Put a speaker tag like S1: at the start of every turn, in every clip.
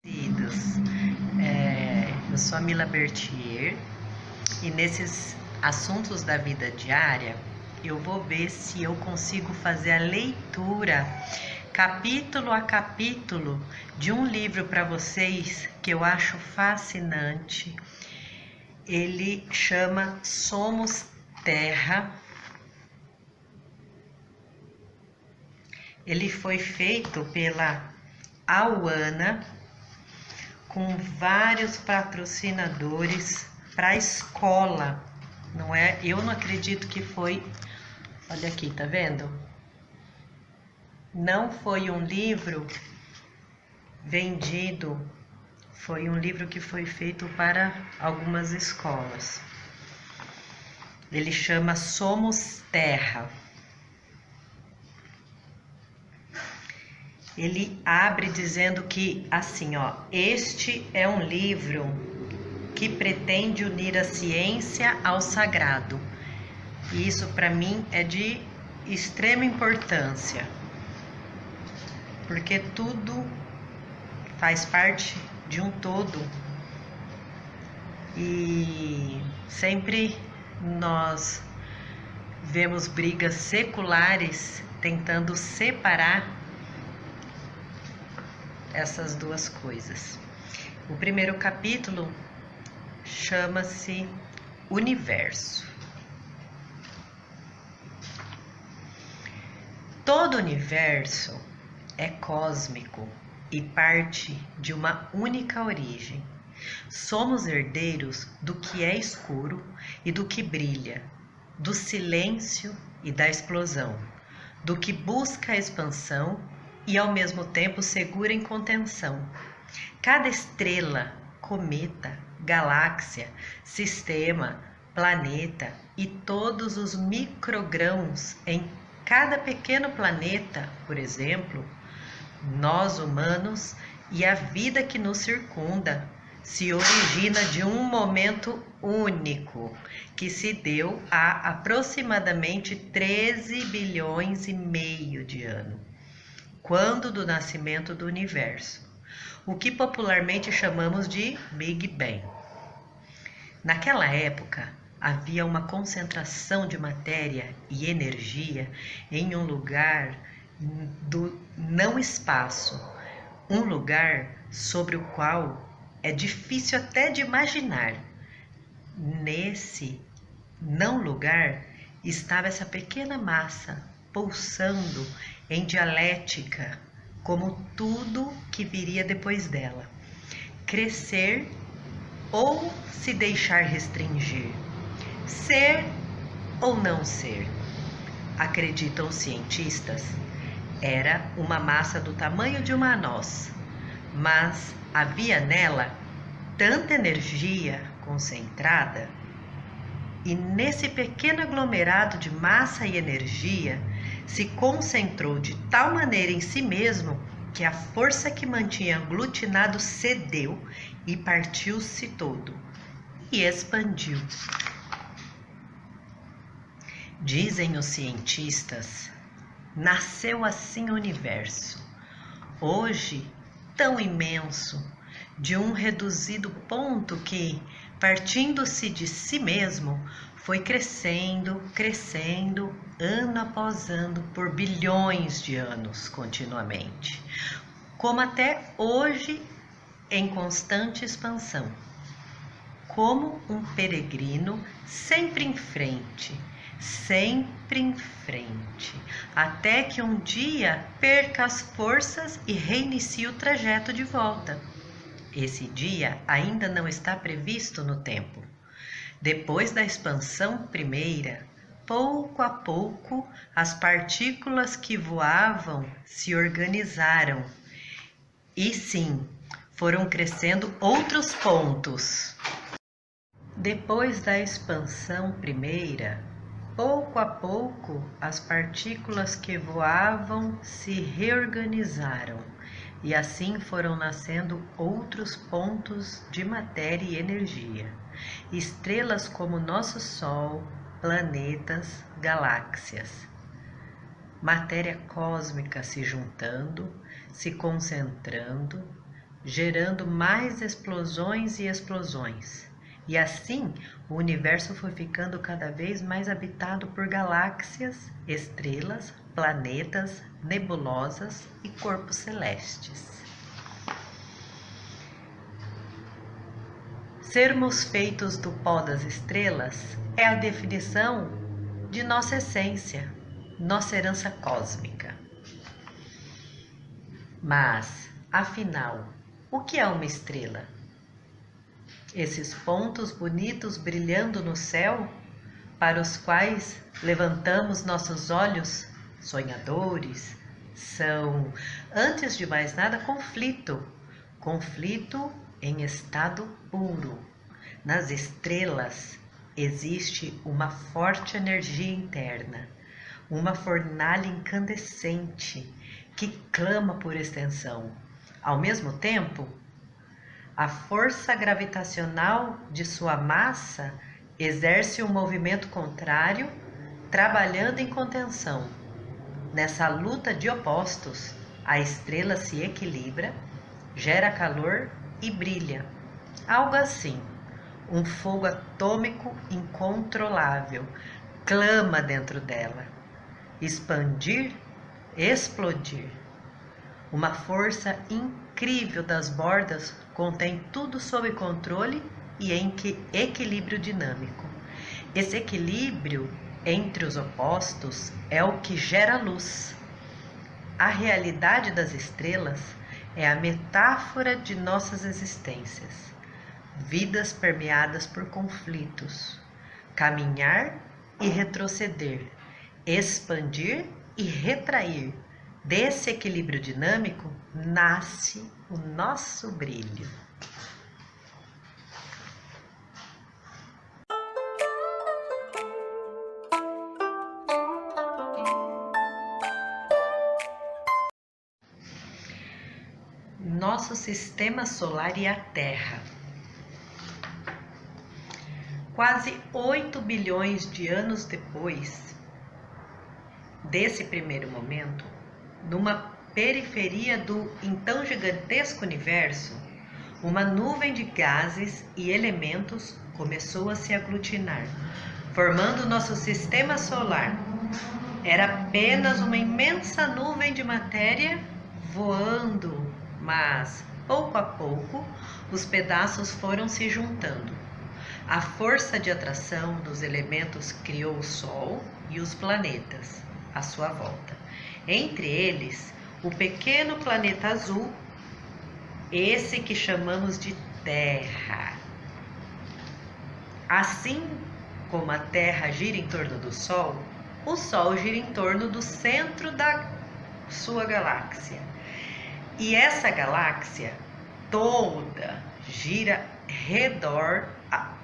S1: Queridos, eu sou a Mila Bertier e nesses assuntos da vida diária eu vou ver se eu consigo fazer a leitura capítulo a capítulo de um livro para vocês que eu acho fascinante. Ele chama Somos Terra. Ele foi feito pela Auana, com vários patrocinadores para a escola, não é? Eu não acredito que foi. Olha aqui, tá vendo? Não foi um livro vendido, foi um livro que foi feito para algumas escolas. Ele chama Somos Terra. Ele abre dizendo que, assim, ó, este é um livro que pretende unir a ciência ao sagrado. E isso para mim é de extrema importância, porque tudo faz parte de um todo e sempre nós vemos brigas seculares tentando separar essas duas coisas. O primeiro capítulo chama-se Universo. Todo universo é cósmico e parte de uma única origem. Somos herdeiros do que é escuro e do que brilha, do silêncio e da explosão, do que busca a expansão e ao mesmo tempo segura em contenção. Cada estrela, cometa, galáxia, sistema, planeta e todos os microgrãos em cada pequeno planeta, por exemplo, nós humanos e a vida que nos circunda, se origina de um momento único que se deu há aproximadamente 13 bilhões e meio de anos, quando do nascimento do universo, o que popularmente chamamos de Big Bang. Naquela época, havia uma concentração de matéria e energia em um lugar do não espaço, um lugar sobre o qual é difícil até de imaginar. Nesse não lugar estava essa pequena massa pulsando em dialética, como tudo que viria depois dela, crescer ou se deixar restringir, ser ou não ser. Acreditam os cientistas, era uma massa do tamanho de uma noz, mas havia nela tanta energia concentrada, e nesse pequeno aglomerado de massa e energia se concentrou de tal maneira em si mesmo que a força que mantinha aglutinado cedeu e partiu-se todo e expandiu. Dizem os cientistas, nasceu assim o universo, hoje tão imenso, de um reduzido ponto que, partindo-se de si mesmo, foi crescendo, crescendo, ano após ano, por bilhões de anos continuamente, como até hoje em constante expansão, como um peregrino sempre em frente, até que um dia perca as forças e reinicie o trajeto de volta. Esse dia ainda não está previsto no tempo. Depois da expansão primeira, pouco a pouco, as partículas que voavam se organizaram. E sim, foram crescendo outros pontos. Depois da expansão primeira, pouco a pouco, as partículas que voavam se reorganizaram. E assim foram nascendo outros pontos de matéria e energia, estrelas como nosso Sol, planetas, galáxias. Matéria cósmica se juntando, se concentrando, gerando mais explosões e explosões. E assim, o universo foi ficando cada vez mais habitado por galáxias, estrelas, planetas, nebulosas e corpos celestes. Sermos feitos do pó das estrelas é a definição de nossa essência, nossa herança cósmica. Mas, afinal, o que é uma estrela? Esses pontos bonitos brilhando no céu, para os quais levantamos nossos olhos sonhadores, são, antes de mais nada, conflito. Conflito em estado puro. Nas estrelas existe uma forte energia interna, uma fornalha incandescente que clama por extensão. Ao mesmo tempo, a força gravitacional de sua massa exerce um movimento contrário, trabalhando em contenção. Nessa luta de opostos, a estrela se equilibra, gera calor e brilha. Algo assim, um fogo atômico incontrolável clama dentro dela. Expandir, explodir. Uma força incrível das bordas contém tudo sob controle e em equilíbrio dinâmico. Esse equilíbrio entre os opostos é o que gera luz. A realidade das estrelas é a metáfora de nossas existências, vidas permeadas por conflitos, caminhar e retroceder, expandir e retrair. Desse equilíbrio dinâmico nasce o nosso brilho. Nosso sistema solar e a Terra. Quase 8 bilhões de anos depois desse primeiro momento, numa periferia do então gigantesco universo, uma nuvem de gases e elementos começou a se aglutinar, formando nosso sistema solar. Era apenas uma imensa nuvem de matéria voando, mas pouco a pouco os pedaços foram se juntando. A força de atração dos elementos criou o Sol e os planetas à sua volta. Entre eles, o pequeno planeta azul, esse que chamamos de Terra. Assim como a Terra gira em torno do Sol, o Sol gira em torno do centro da sua galáxia. E essa galáxia toda gira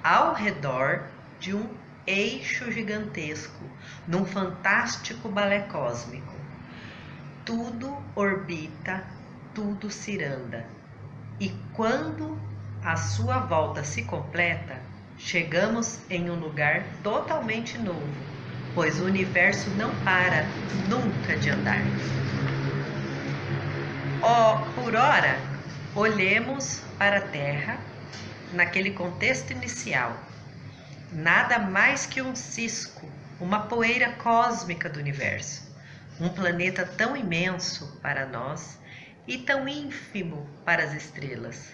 S1: ao redor de um eixo gigantesco, num fantástico balé cósmico. Tudo orbita, tudo ciranda. E quando a sua volta se completa, chegamos em um lugar totalmente novo, pois o universo não para nunca de andar. Por ora, olhemos para a Terra naquele contexto inicial. Nada mais que um cisco, uma poeira cósmica do universo. Um planeta tão imenso para nós e tão ínfimo para as estrelas.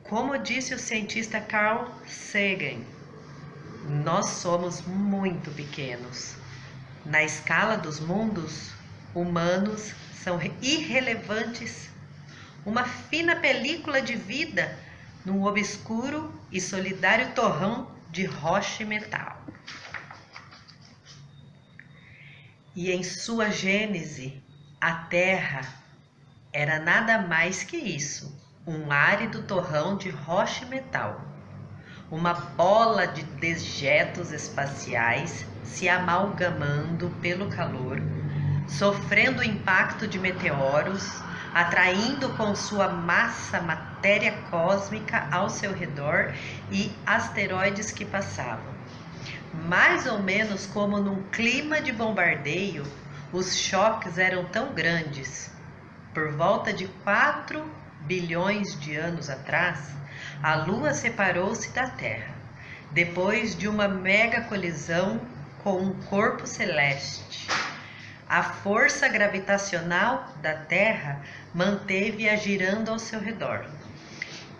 S1: Como disse o cientista Carl Sagan, nós somos muito pequenos. Na escala dos mundos, humanos são irrelevantes. Uma fina película de vida num obscuro e solidário torrão de rocha e metal. E em sua gênese, a Terra era nada mais que isso, um árido torrão de rocha e metal. Uma bola de dejetos espaciais se amalgamando pelo calor, sofrendo o impacto de meteoros, atraindo com sua massa matéria cósmica ao seu redor e asteroides que passavam. Mais ou menos como num clima de bombardeio, os choques eram tão grandes, por volta de 4 bilhões de anos atrás, a Lua separou-se da Terra, depois de uma mega colisão com um corpo celeste. A força gravitacional da Terra manteve-a girando ao seu redor.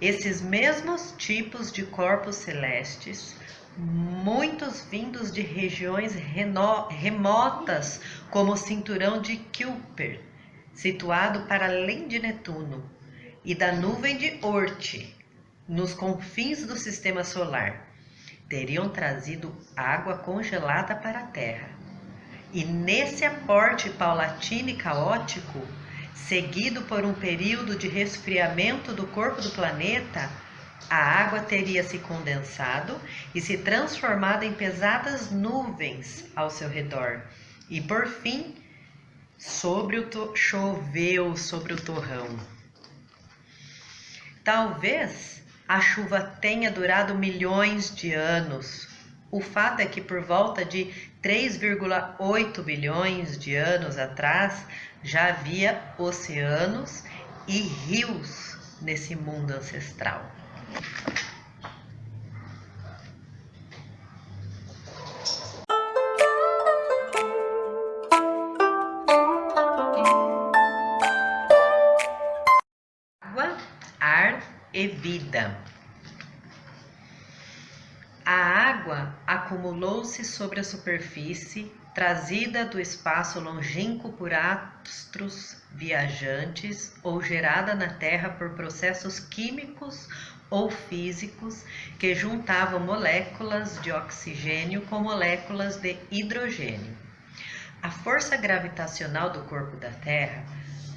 S1: Esses mesmos tipos de corpos celestes, muitos vindos de regiões remotas, como o cinturão de Kuiper, situado para além de Netuno, e da nuvem de Oort, nos confins do sistema solar, teriam trazido água congelada para a Terra. E nesse aporte paulatino e caótico, seguido por um período de resfriamento do corpo do planeta, a água teria se condensado e se transformado em pesadas nuvens ao seu redor. E por fim, choveu sobre o torrão. Talvez a chuva tenha durado milhões de anos. O fato é que por volta de 3,8 bilhões de anos atrás já havia oceanos e rios nesse mundo ancestral. Água, ar e vida. A água acumulou-se sobre a superfície, trazida do espaço longínquo por astros viajantes ou gerada na Terra por processos químicos ou físicos que juntavam moléculas de oxigênio com moléculas de hidrogênio. A força gravitacional do corpo da Terra,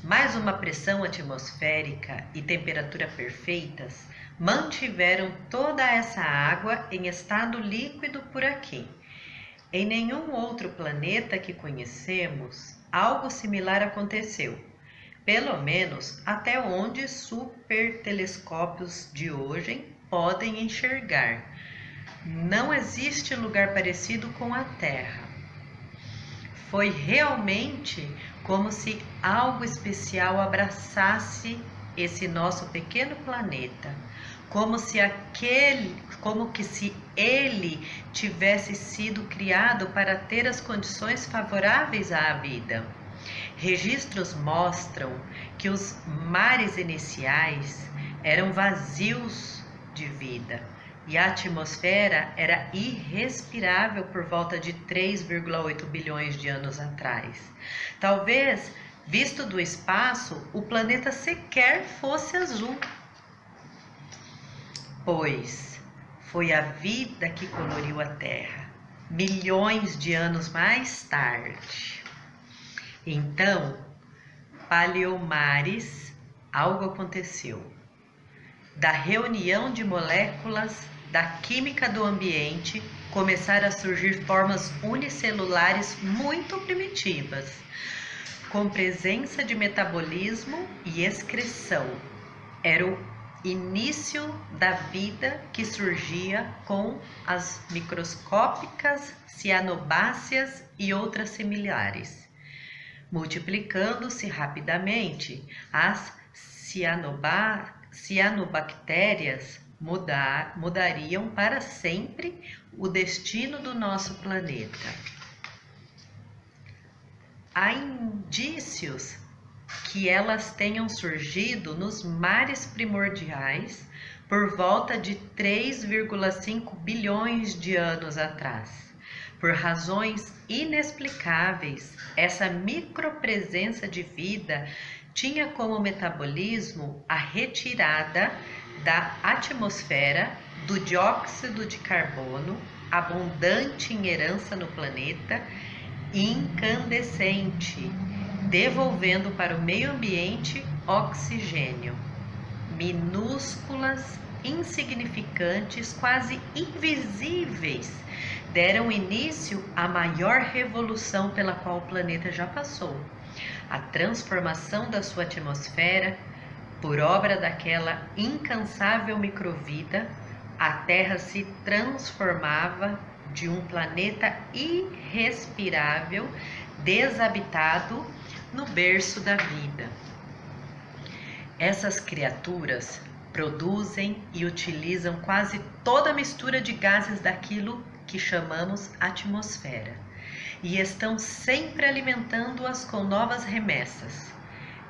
S1: mais uma pressão atmosférica e temperatura perfeitas, mantiveram toda essa água em estado líquido por aqui. Em nenhum outro planeta que conhecemos, algo similar aconteceu, pelo menos até onde supertelescópios de hoje podem enxergar. Não existe lugar parecido com a Terra. Foi realmente como se algo especial abraçasse esse nosso pequeno planeta, como se ele tivesse sido criado para ter as condições favoráveis à vida. Registros mostram que os mares iniciais eram vazios de vida e a atmosfera era irrespirável por volta de 3,8 bilhões de anos atrás. Talvez, visto do espaço, o planeta sequer fosse azul. Pois foi a vida que coloriu a Terra, milhões de anos mais tarde. Então, Paleomares, algo aconteceu. Da reunião de moléculas da química do ambiente, começaram a surgir formas unicelulares muito primitivas, com presença de metabolismo e excreção. Era o início da vida que surgia com as microscópicas cianobáceas e outras similares. Multiplicando-se rapidamente, as cianobactérias mudariam para sempre o destino do nosso planeta. Há indícios que elas tenham surgido nos mares primordiais por volta de 3,5 bilhões de anos atrás. Por razões inexplicáveis, essa micropresença de vida tinha como metabolismo a retirada da atmosfera do dióxido de carbono, abundante em herança no planeta, incandescente, devolvendo para o meio ambiente oxigênio. Minúsculas, insignificantes, quase invisíveis, deram início à maior revolução pela qual o planeta já passou. A transformação da sua atmosfera, por obra daquela incansável microvida, a Terra se transformava de um planeta irrespirável, desabitado, no berço da vida. Essas criaturas produzem e utilizam quase toda a mistura de gases daquilo que chamamos atmosfera e estão sempre alimentando-as com novas remessas.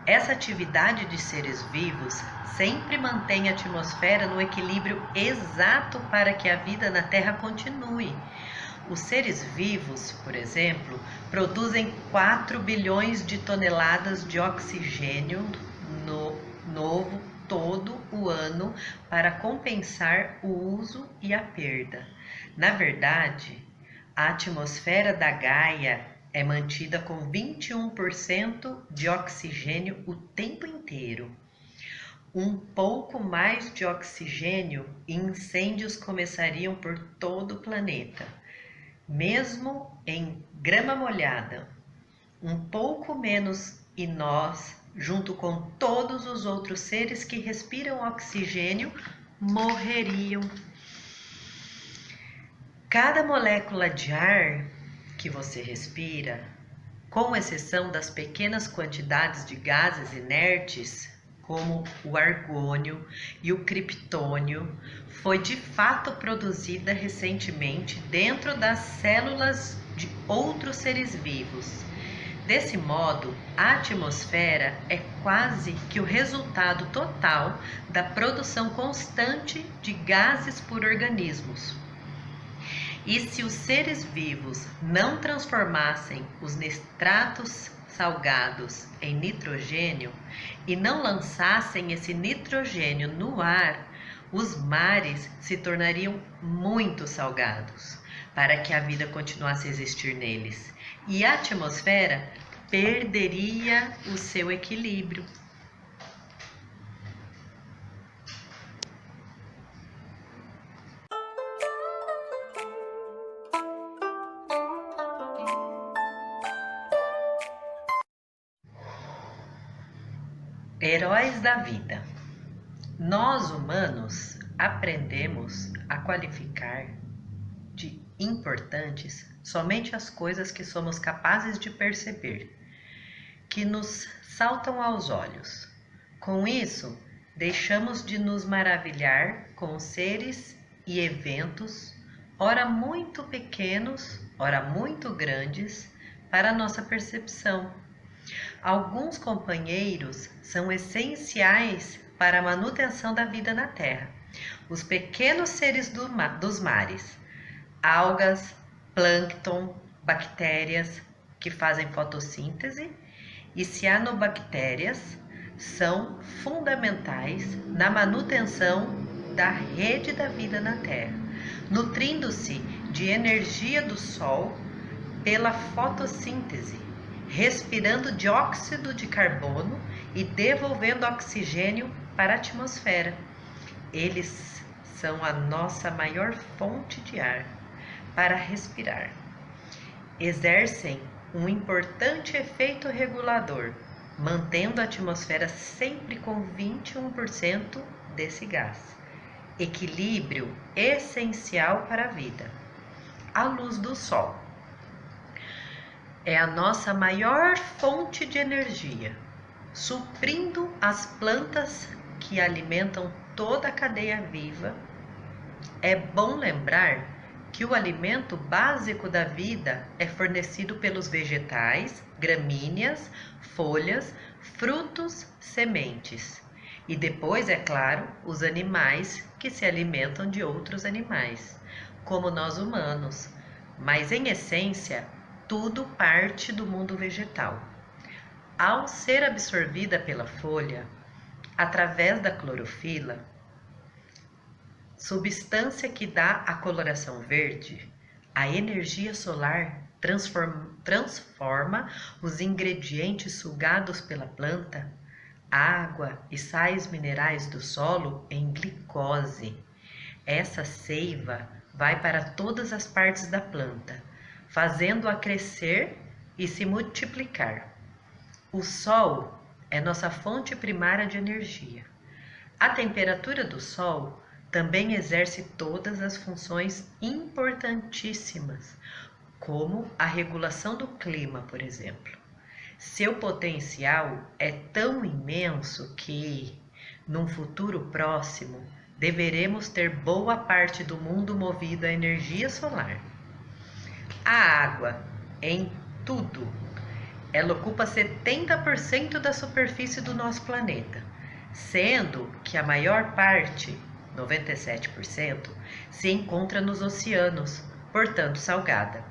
S1: Essa atividade de seres vivos sempre mantém a atmosfera no equilíbrio exato para que a vida na Terra continue. Os seres vivos, por exemplo, produzem 4 bilhões de toneladas de oxigênio novo todo o ano para compensar o uso e a perda. Na verdade, a atmosfera da Gaia é mantida com 21% de oxigênio o tempo inteiro. Um pouco mais de oxigênio e incêndios começariam por todo o planeta. Mesmo em grama molhada, um pouco menos e nós, junto com todos os outros seres que respiram oxigênio, morreriam. Cada molécula de ar que você respira, com exceção das pequenas quantidades de gases inertes, como o argônio e o criptônio, foi de fato produzida recentemente dentro das células de outros seres vivos. Desse modo, a atmosfera é quase que o resultado total da produção constante de gases por organismos. E se os seres vivos não transformassem os nitratos salgados em nitrogênio e não lançassem esse nitrogênio no ar, os mares se tornariam muito salgados para que a vida continuasse a existir neles. E a atmosfera perderia o seu equilíbrio. Heróis da vida. Nós humanos aprendemos a qualificar de importantes somente as coisas que somos capazes de perceber, que nos saltam aos olhos. Com isso, deixamos de nos maravilhar com seres e eventos, ora muito pequenos, ora muito grandes, para nossa percepção. Alguns companheiros são essenciais para a manutenção da vida na Terra. Os pequenos seres dos mares, algas, plâncton, bactérias que fazem fotossíntese e cianobactérias são fundamentais na manutenção da rede da vida na Terra, nutrindo-se de energia do Sol pela fotossíntese, respirando dióxido de carbono e devolvendo oxigênio para a atmosfera. Eles são a nossa maior fonte de ar para respirar. Exercem um importante efeito regulador, mantendo a atmosfera sempre com 21% desse gás. Equilíbrio essencial para a vida. A luz do sol é a nossa maior fonte de energia, suprindo as plantas que alimentam toda a cadeia viva. É bom lembrar que o alimento básico da vida é fornecido pelos vegetais, gramíneas, folhas, frutos, sementes. E depois, é claro, os animais que se alimentam de outros animais, como nós humanos. Mas em essência, tudo parte do mundo vegetal. Ao ser absorvida pela folha, através da clorofila, substância que dá a coloração verde, a energia solar transforma os ingredientes sugados pela planta, água e sais minerais do solo, em glicose. Essa seiva vai para todas as partes da planta, fazendo-a crescer e se multiplicar. O Sol é nossa fonte primária de energia. A temperatura do Sol também exerce todas as funções importantíssimas, como a regulação do clima, por exemplo. Seu potencial é tão imenso que, num futuro próximo, deveremos ter boa parte do mundo movido a energia solar. A água, em tudo, ela ocupa 70% da superfície do nosso planeta, sendo que a maior parte, 97%, se encontra nos oceanos, portanto salgada.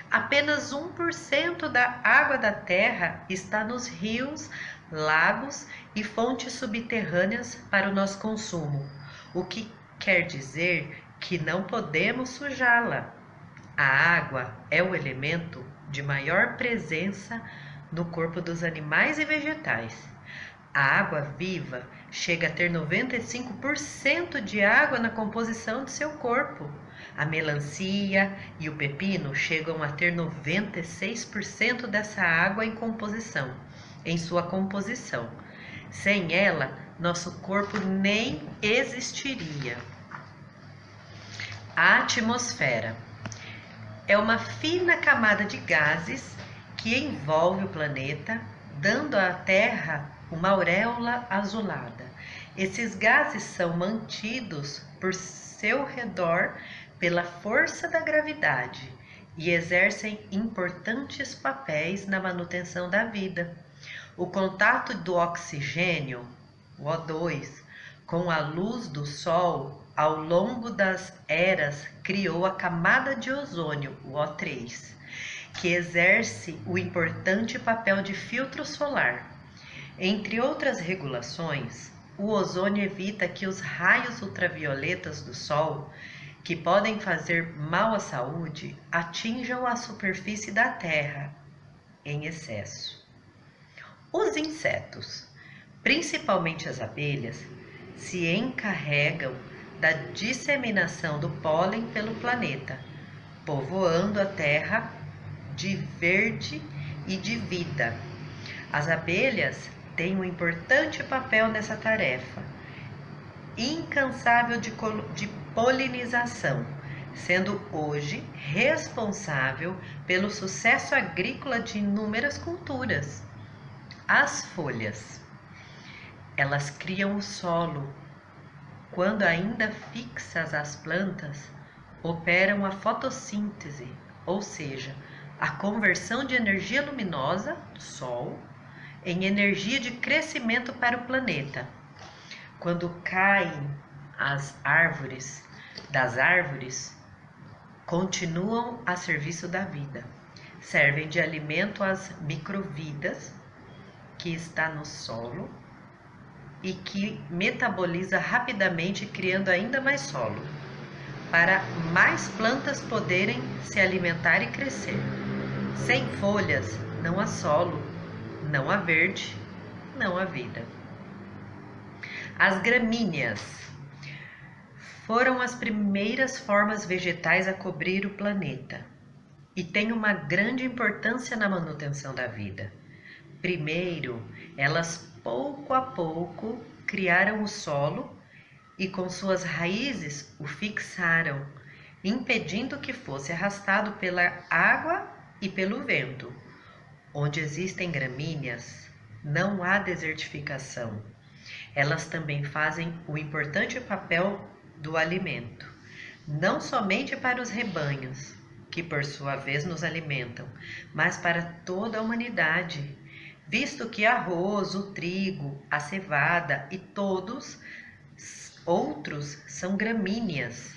S1: Apenas 1% da água da Terra está nos rios, lagos e fontes subterrâneas para o nosso consumo, o que quer dizer que não podemos sujá-la. A água é o elemento de maior presença no corpo dos animais e vegetais. A água viva chega a ter 95% de água na composição de seu corpo. A melancia e o pepino chegam a ter 96% dessa água em sua composição. Sem ela, nosso corpo nem existiria. A atmosfera é uma fina camada de gases que envolve o planeta, dando à Terra uma auréola azulada. Esses gases são mantidos por seu redor pela força da gravidade e exercem importantes papéis na manutenção da vida. O contato do oxigênio, o O2, com a luz do Sol ao longo das eras criou a camada de ozônio, o O3, que exerce o importante papel de filtro solar. Entre outras regulações, o ozônio evita que os raios ultravioletas do Sol, que podem fazer mal à saúde, atinjam a superfície da Terra em excesso. Os insetos, principalmente as abelhas, se encarregam da disseminação do pólen pelo planeta, povoando a Terra de verde e de vida. As abelhas têm um importante papel nessa tarefa, incansável de polinização, sendo hoje responsável pelo sucesso agrícola de inúmeras culturas. As folhas, elas criam o solo. Quando ainda fixas as plantas, operam a fotossíntese, ou seja, a conversão de energia luminosa do Sol em energia de crescimento para o planeta. Quando caem as árvores, continuam a serviço da vida. Servem de alimento às microvidas que está no solo e que metaboliza rapidamente, criando ainda mais solo, para mais plantas poderem se alimentar e crescer. Sem folhas, não há solo, não há verde, não há vida. As gramíneas foram as primeiras formas vegetais a cobrir o planeta e têm uma grande importância na manutenção da vida. Primeiro, elas pouco a pouco criaram o solo e com suas raízes o fixaram, impedindo que fosse arrastado pela água e pelo vento. Onde existem gramíneas, não há desertificação. Elas também fazem o importante papel do alimento, não somente para os rebanhos, que por sua vez nos alimentam, mas para toda a humanidade, visto que arroz, o trigo, a cevada e todos outros são gramíneas.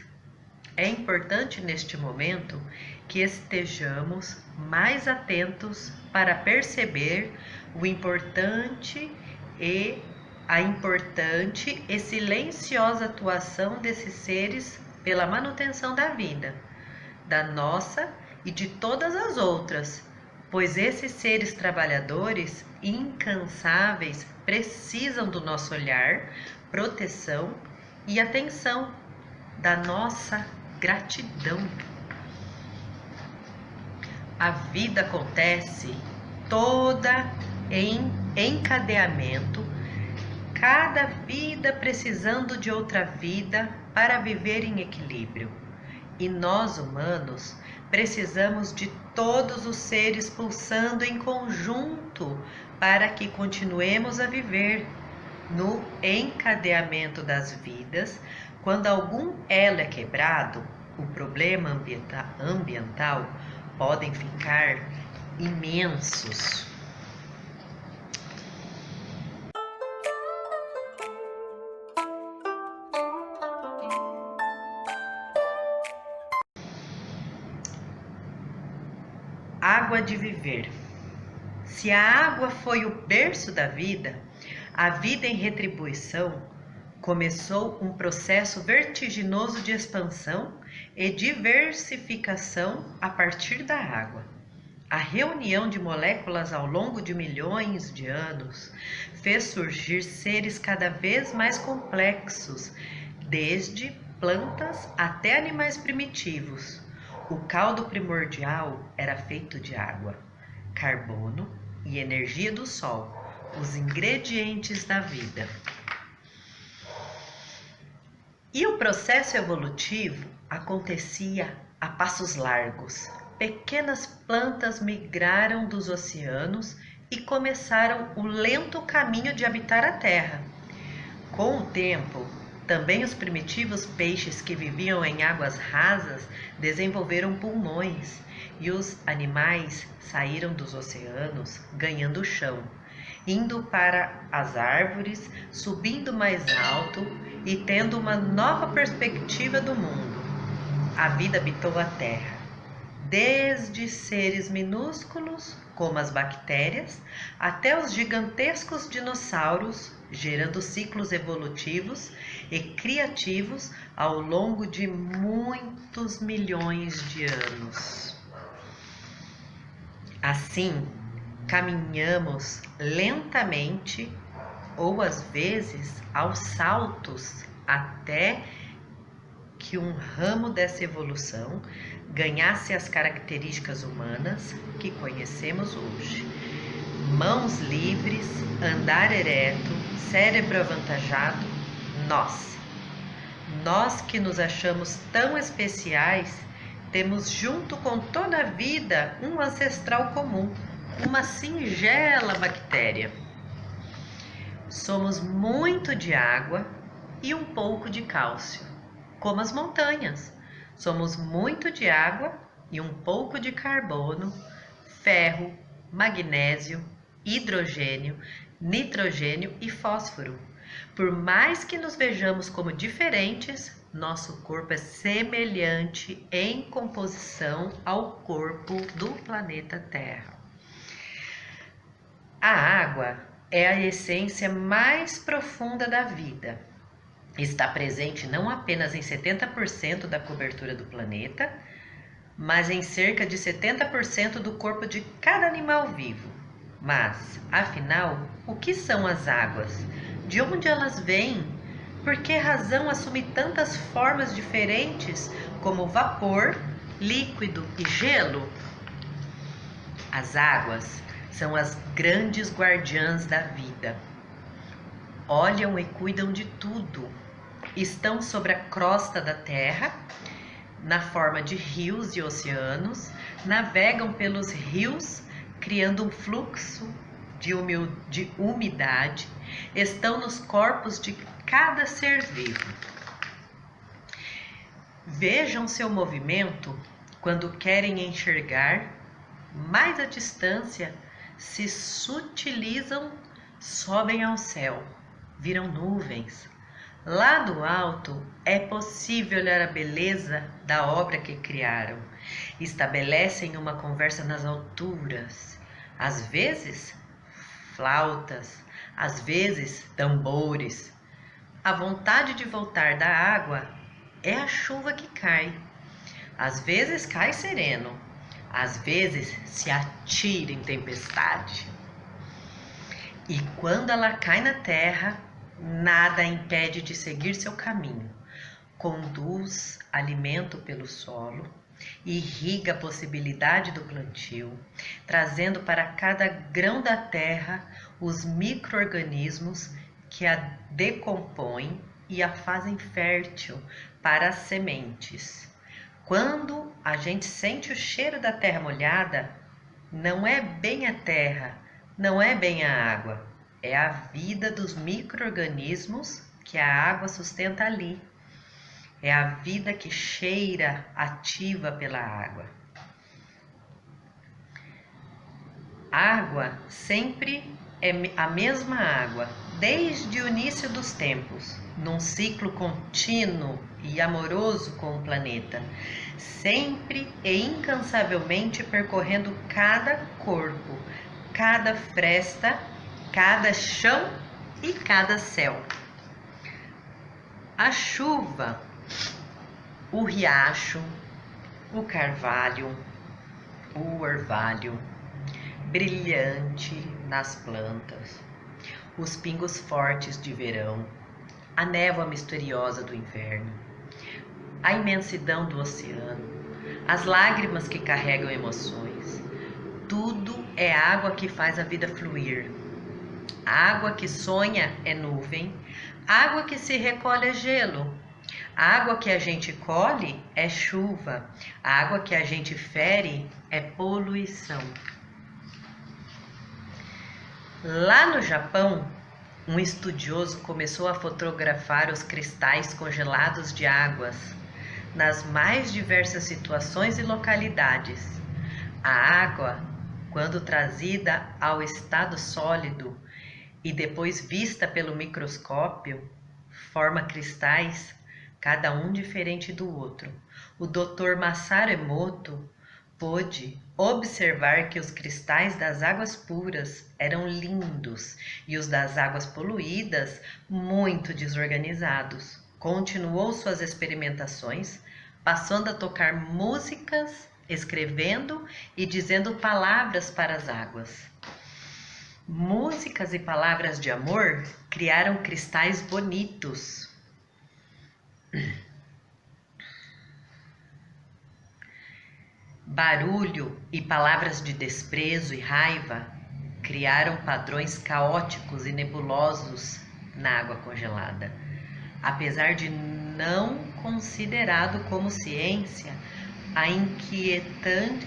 S1: É importante neste momento que estejamos mais atentos para perceber a importante e silenciosa atuação desses seres pela manutenção da vida, da nossa e de todas as outras, pois esses seres trabalhadores incansáveis precisam do nosso olhar, proteção e atenção, da nossa gratidão. A vida acontece toda em encadeamento, cada vida precisando de outra vida para viver em equilíbrio. E nós, humanos, Precisamos de todos os seres pulsando em conjunto para que continuemos a viver. No encadeamento das vidas, quando algum elo é quebrado, o problema ambiental podem ficar imensos. Água de viver. Se a água foi o berço da vida, a vida em retribuição começou um processo vertiginoso de expansão e diversificação a partir da água. A reunião de moléculas ao longo de milhões de anos fez surgir seres cada vez mais complexos, desde plantas até animais primitivos. O caldo primordial era feito de água, carbono e energia do sol, os ingredientes da vida. E o processo evolutivo acontecia a passos largos. Pequenas plantas migraram dos oceanos e começaram o lento caminho de habitar a terra. Com o tempo, também os primitivos peixes que viviam em águas rasas desenvolveram pulmões e os animais saíram dos oceanos ganhando chão, indo para as árvores, subindo mais alto e tendo uma nova perspectiva do mundo. A vida habitou a terra, desde seres minúsculos, como as bactérias, até os gigantescos dinossauros, gerando ciclos evolutivos e criativos ao longo de muitos milhões de anos. Assim, caminhamos lentamente ou às vezes aos saltos até que um ramo dessa evolução ganhasse as características humanas que conhecemos hoje. Mãos livres, andar ereto, cérebro avantajado, nós que nos achamos tão especiais, temos junto com toda a vida um ancestral comum, uma singela bactéria. Somos muito de água e um pouco de cálcio, como as montanhas. Somos muito de água e um pouco de carbono, ferro, magnésio, hidrogênio, nitrogênio e fósforo. Por mais que nos vejamos como diferentes, nosso corpo é semelhante em composição ao corpo do planeta Terra. A água é a essência mais profunda da vida. Está presente não apenas em 70% da cobertura do planeta, mas em cerca de 70% do corpo de cada animal vivo. Mas, afinal, o que são as águas? De onde elas vêm? Por que razão assumem tantas formas diferentes, como vapor, líquido e gelo? As águas são as grandes guardiãs da vida. Olham e cuidam de tudo. Estão sobre a crosta da terra, na forma de rios e oceanos, navegam pelos rios, criando um fluxo de umidade, estão nos corpos de cada ser vivo. Vejam seu movimento quando querem enxergar mais a distância, se sutilizam, sobem ao céu, viram nuvens. Lá do alto é possível olhar a beleza da obra que criaram. Estabelecem uma conversa nas alturas, às vezes flautas, às vezes tambores. A vontade de voltar da água é a chuva que cai. Às vezes cai sereno, às vezes se atira em tempestade. E quando ela cai na terra, nada a impede de seguir seu caminho. Conduz alimento pelo solo, irriga a possibilidade do plantio, trazendo para cada grão da terra os micro-organismos que a decompõem e a fazem fértil para as sementes. Quando a gente sente o cheiro da terra molhada, não é bem a terra, não é bem a água, é a vida dos micro-organismos que a água sustenta ali. É a vida que cheira ativa pela água. Água sempre é a mesma água, desde o início dos tempos, num ciclo contínuo e amoroso com o planeta, sempre e incansavelmente percorrendo cada corpo, cada fresta, cada chão e cada céu. A chuva, o riacho, o carvalho, o orvalho, brilhante nas plantas, os pingos fortes de verão, a névoa misteriosa do inverno, a imensidão do oceano, as lágrimas que carregam emoções, tudo é água que faz a vida fluir. A água que sonha é nuvem, a água que se recolhe é gelo, a água que a gente colhe é chuva, a água que a gente fere é poluição. Lá no Japão, um estudioso começou a fotografar os cristais congelados de águas nas mais diversas situações e localidades. A água, quando trazida ao estado sólido e depois vista pelo microscópio, forma cristais, cada um diferente do outro. O Dr. Masaru Emoto pôde observar que os cristais das águas puras eram lindos e os das águas poluídas muito desorganizados. Continuou suas experimentações, passando a tocar músicas, escrevendo e dizendo palavras para as águas. Músicas e palavras de amor criaram cristais bonitos. Barulho e palavras de desprezo e raiva criaram padrões caóticos e nebulosos na água congelada. Apesar de não considerado como ciência,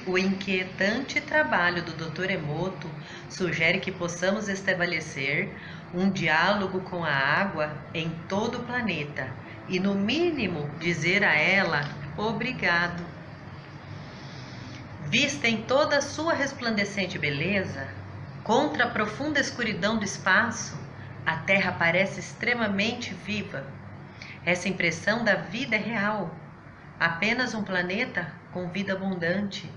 S1: o inquietante trabalho do Dr. Emoto sugere que possamos estabelecer um diálogo com a água em todo o planeta e, no mínimo, dizer a ela obrigado. Vista em toda a sua resplandecente beleza, contra a profunda escuridão do espaço, a Terra parece extremamente viva. Essa impressão da vida é real. Apenas um planeta com vida abundante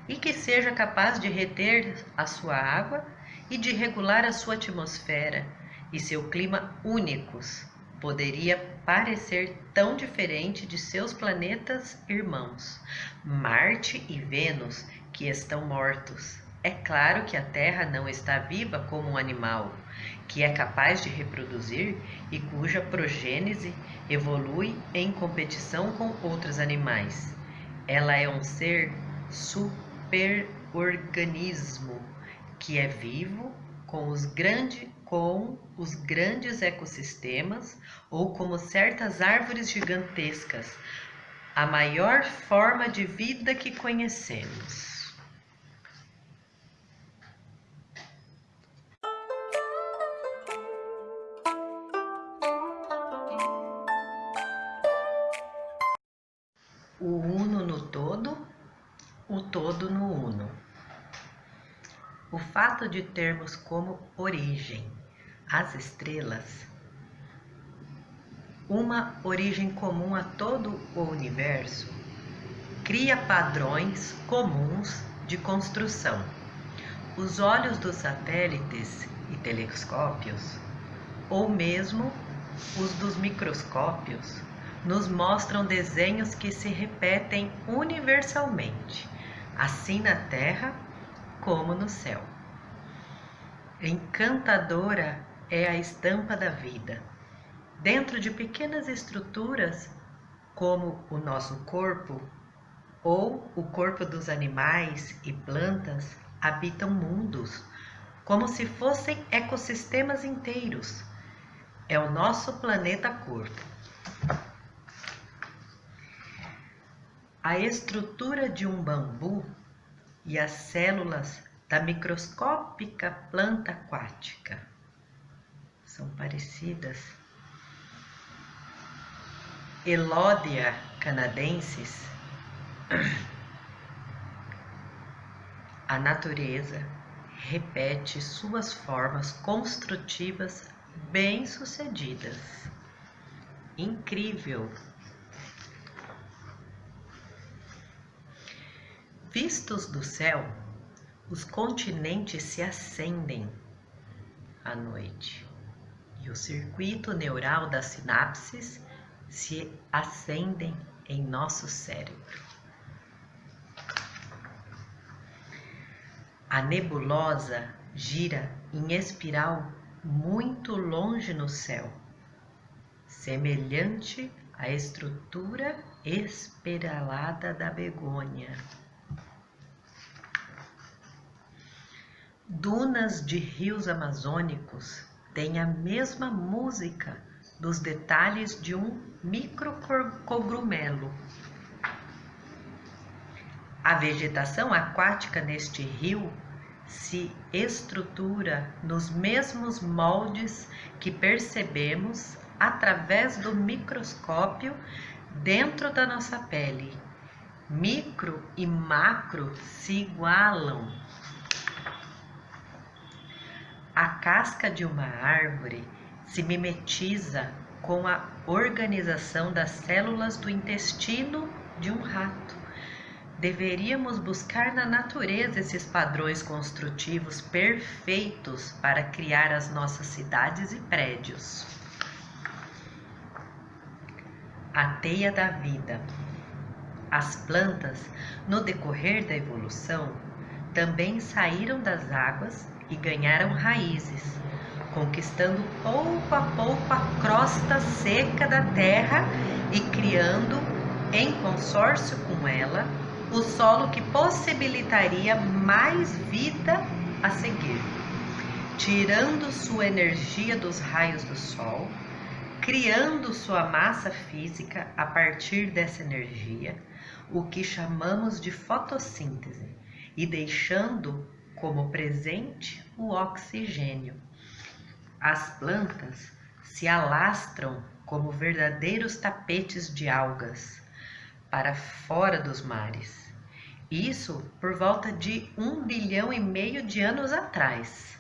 S1: e que seja capaz de reter a sua água e de regular a sua atmosfera e seu clima únicos poderia parecer tão diferente de seus planetas irmãos, Marte e Vênus, que estão mortos. É claro que a Terra não está viva como um animal, que é capaz de reproduzir e cuja progênese evolui em competição com outros animais. Ela é um ser superorganismo que é vivo com os grandes ecossistemas ou como certas árvores gigantescas, a maior forma de vida que conhecemos. O uno no todo, o todo no uno. O fato de termos como origem as estrelas, uma origem comum a todo o universo, cria padrões comuns de construção. Os olhos dos satélites e telescópios, ou mesmo os dos microscópios, nos mostram desenhos que se repetem universalmente, assim na Terra como no céu. Encantadora é a estampa da vida. Dentro de pequenas estruturas, como o nosso corpo ou o corpo dos animais e plantas, habitam mundos, como se fossem ecossistemas inteiros. É o nosso planeta corpo. a estrutura de um bambu e as células da microscópica planta aquática são parecidas. Elodea canadensis. A natureza repete suas formas construtivas bem-sucedidas. Incrível! Vistos do céu, os continentes se acendem à noite e o circuito neural das sinapses se acendem em nosso cérebro. A nebulosa gira em espiral muito longe no céu, semelhante à estrutura espiralada da begônia. Dunas de rios amazônicos têm a mesma música dos detalhes de um microcogumelo. A vegetação aquática neste rio se estrutura nos mesmos moldes que percebemos através do microscópio dentro da nossa pele. Micro e macro se igualam. A casca de uma árvore se mimetiza com a organização das células do intestino de um rato. Deveríamos buscar na natureza esses padrões construtivos perfeitos para criar as nossas cidades e prédios. A teia da vida. As plantas, no decorrer da evolução, também saíram das águas e ganharam raízes, conquistando pouco a pouco a crosta seca da terra e criando, em consórcio com ela, o solo que possibilitaria mais vida a seguir, tirando sua energia dos raios do sol, criando sua massa física a partir dessa energia, o que chamamos de fotossíntese, e deixando como presente o oxigênio. As plantas se alastram como verdadeiros tapetes de algas para fora dos mares. Isso por volta de 1,5 bilhão de anos atrás.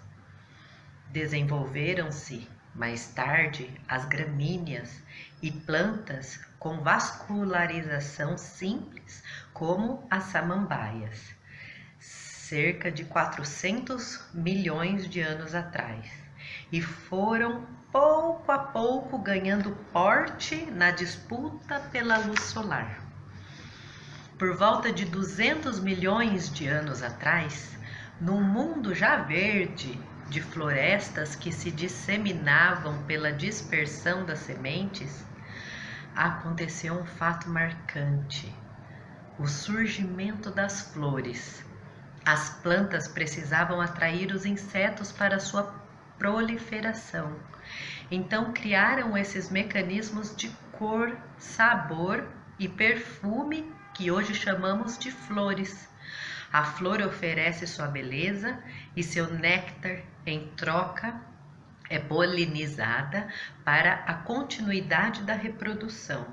S1: Desenvolveram-se mais tarde as gramíneas e plantas com vascularização simples, como as samambaias, cerca de 400 milhões de anos atrás, e foram pouco a pouco ganhando porte na disputa pela luz solar. Por volta de 200 milhões de anos atrás, num mundo já verde de florestas que se disseminavam pela dispersão das sementes, aconteceu um fato marcante: o surgimento das flores. As plantas precisavam atrair os insetos para sua proliferação. Então criaram esses mecanismos de cor, sabor e perfume que hoje chamamos de flores. A flor oferece sua beleza e seu néctar, em troca, é polinizada para a continuidade da reprodução.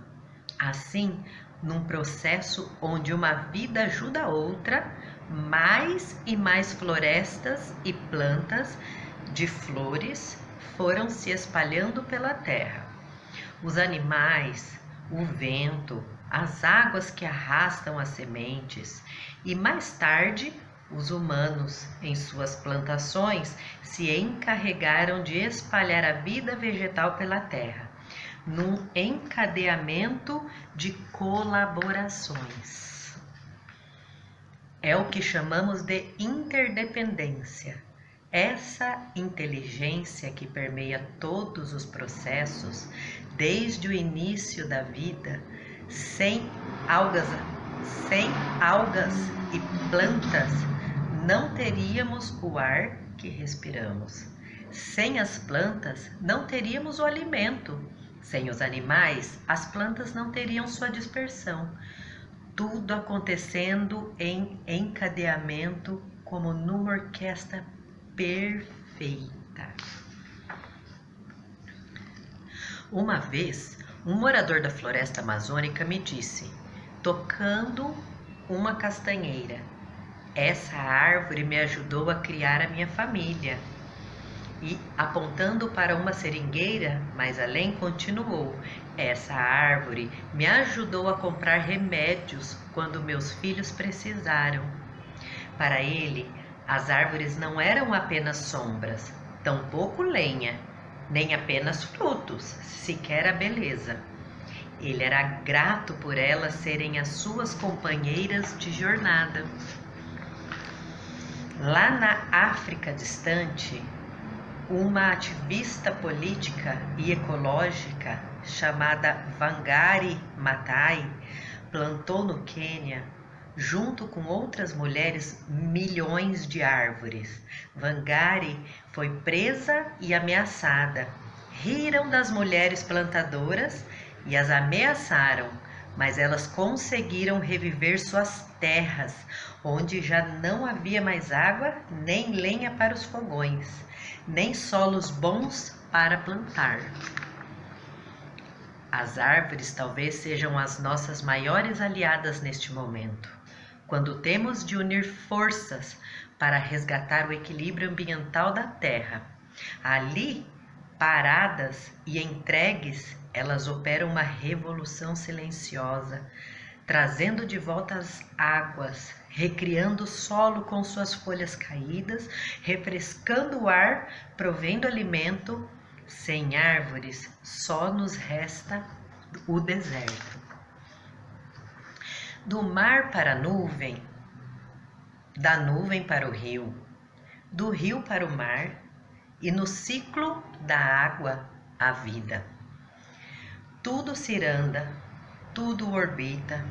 S1: Assim, num processo onde uma vida ajuda a outra, mais e mais florestas e plantas de flores foram se espalhando pela terra. Os animais, o vento, as águas que arrastam as sementes e, mais tarde, os humanos, em suas plantações, se encarregaram de espalhar a vida vegetal pela terra, num encadeamento de colaborações. É o que chamamos de interdependência. Essa inteligência que permeia todos os processos, desde o início da vida, sem algas e plantas, não teríamos o ar que respiramos. Sem as plantas, não teríamos o alimento. Sem os animais, as plantas não teriam sua dispersão. tudo acontecendo em encadeamento como numa orquestra perfeita. Uma vez, um morador da floresta amazônica me disse, tocando uma castanheira: essa árvore me ajudou a criar a minha família. E, apontando para uma seringueira, mais além, continuou: essa árvore me ajudou a comprar remédios quando meus filhos precisaram. Para ele, as árvores não eram apenas sombras, tampouco lenha, nem apenas frutos, sequer a beleza. Ele era grato por elas serem as suas companheiras de jornada. Lá na África distante, uma ativista política e ecológica chamada Wangari Maathai plantou no Quênia, junto com outras mulheres, milhões de árvores. Wangari foi presa e ameaçada. Riram das mulheres plantadoras e as ameaçaram, mas elas conseguiram reviver suas terras, onde já não havia mais água, nem lenha para os fogões, nem solos bons para plantar. As árvores talvez sejam as nossas maiores aliadas neste momento, quando temos de unir forças para resgatar o equilíbrio ambiental da Terra. Ali, paradas e entregues, elas operam uma revolução silenciosa, trazendo de volta as águas, recriando o solo com suas folhas caídas, refrescando o ar, provendo alimento. Sem árvores, só nos resta o deserto. Do mar para a nuvem, da nuvem para o rio, do rio para o mar, e no ciclo da água, a vida. Tudo ciranda, tudo orbita,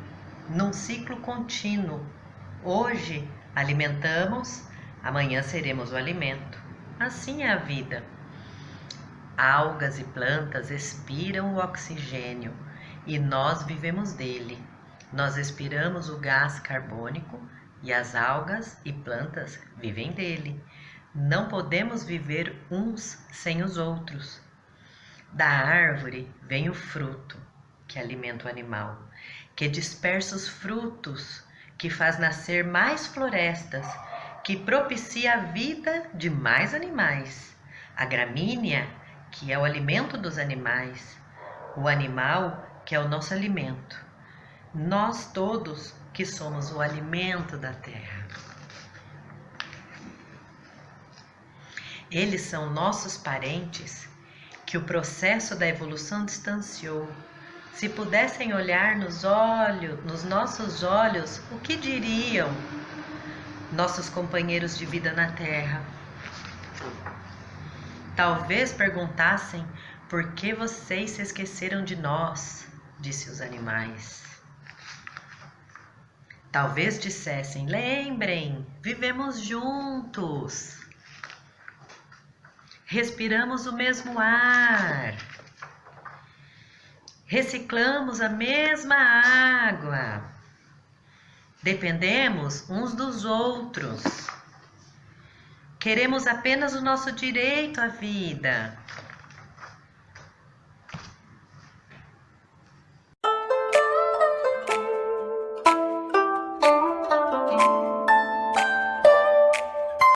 S1: num ciclo contínuo. Hoje alimentamos, amanhã seremos o alimento. Assim é a vida. Algas e plantas expiram o oxigênio e nós vivemos dele. Nós expiramos o gás carbônico e as algas e plantas vivem dele. Não podemos viver uns sem os outros. Da árvore vem o fruto, que alimenta o animal, que dispersa os frutos, que faz nascer mais florestas, que propicia a vida de mais animais. A gramínea, que é o alimento dos animais, o animal, que é o nosso alimento. Nós todos que somos o alimento da terra. Eles são nossos parentes que o processo da evolução distanciou. Se pudessem olhar nos nossos olhos, o que diriam nossos companheiros de vida na terra? Talvez perguntassem: por que vocês se esqueceram de nós? Disse os animais. Talvez dissessem: lembrem, vivemos juntos, respiramos o mesmo ar, reciclamos a mesma água, dependemos uns dos outros. Queremos apenas o nosso direito à vida.